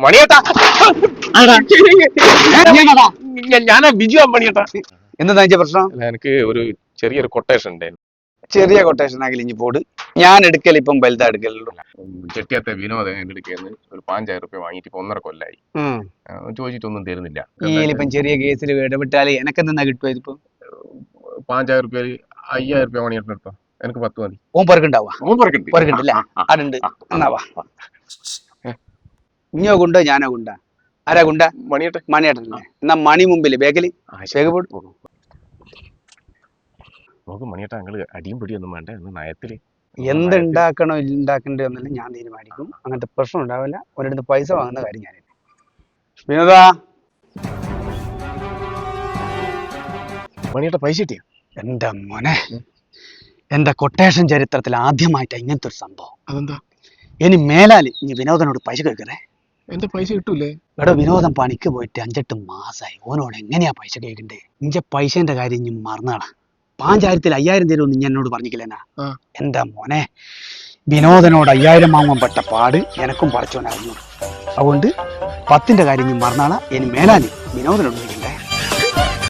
മണിയേട്ടാ ഞാനാ ബിജു മണിയേട്ടാ. എന്താ പ്രശ്നം? എനിക്ക് ഒരു ചെറിയൊരു കൊട്ടേഷൻ ഉണ്ടായിരുന്നു. ചെറിയ കൊട്ടേഷൻ ആകില്ല ഇനി പോട്. ഞാൻ എടുക്കൽ ഇപ്പം വലുതാ എടുക്കലുള്ളൂ. ചെട്ടിയത്തെ വിനോദം എന്റെ അടുക്കേന്ന് ഒരു 5,000 റുപ്യ വാങ്ങിയിട്ട് 1.5 കൊല്ലായി. ചോദിച്ചിട്ടൊന്നും തരുന്നില്ല. ഇപ്പം ചെറിയ കേസിൽ ഇടപെട്ടാല് എനക്കെന്താ കിട്ടുക? ഇതിപ്പോ 5,000 റുപ്യ 5,000 റുപ്യ മണിയേട്ടൻ എടുത്തോ, എനിക്ക് 10 മതി. ഓൻ പെറുക്കുണ്ടല്ലേ? അതുണ്ട്. എന്നാവാ ഇഞ്ഞോ ഗുണ്ടോ ഞാനോ ഗുണ്ട? ആരാ ഗുണ്ട? മണിയേട്ടൻ. മണിയേട്ടനല്ലേ? എന്നാ മണി മുമ്പില് ബേക്കലി നോക്ക് മണിയേട്ടാ, ഞങ്ങള് അടിയും പിടിയൊന്നും വേണ്ട, എന്ന് നയത്തില് എന്തുണ്ടാക്കണോ ഉണ്ടാക്കണ്ടെന്നല്ല ഞാൻ തീരുമാനിക്കും. അങ്ങനത്തെ പ്രശ്നം ഉണ്ടാവില്ല. ഒരിടത്ത് പൈസ വാങ്ങുന്ന കാര്യം ഞാനില്ല. വിനോദാ, മണിയേട്ട പൈസ കിട്ടിയ? എന്റെ മോനെ, എന്റെ കൊട്ടേഷൻ ചരിത്രത്തിൽ ആദ്യമായിട്ടാ ഇങ്ങനത്തെ ഒരു സംഭവം. അതെന്താ? ഇനി മേലാല് ഇനി വിനോദനോട് പൈസ കേൾക്കണേ. എന്റെ പൈസ കിട്ടൂലേ? ഇവിടെ വിനോദം പണിക്ക് പോയിട്ട് 5-8 മാസമായി. ഓനോട് എങ്ങനെയാ പൈസ കേൾക്കണ്ടേ? ഇഞ്ച പൈസന്റെ കാര്യം ഇനി മറന്നാളാ. 5,000-ൽ 5,000 തരുമെന്ന് ഞാൻ എന്നോട് പറഞ്ഞിട്ടില്ലെന്നാ. എന്റെ മോനെ, വിനോദനോട് 5,000 വാങ്ങാൻ പെട്ട പാട് എനക്കും പറിച്ചോനായിരുന്നു. അതുകൊണ്ട് 10ന്റെ കാര്യം ഇനി മറന്നാളാ. ഇനി മേലാല് വിനോദനോട്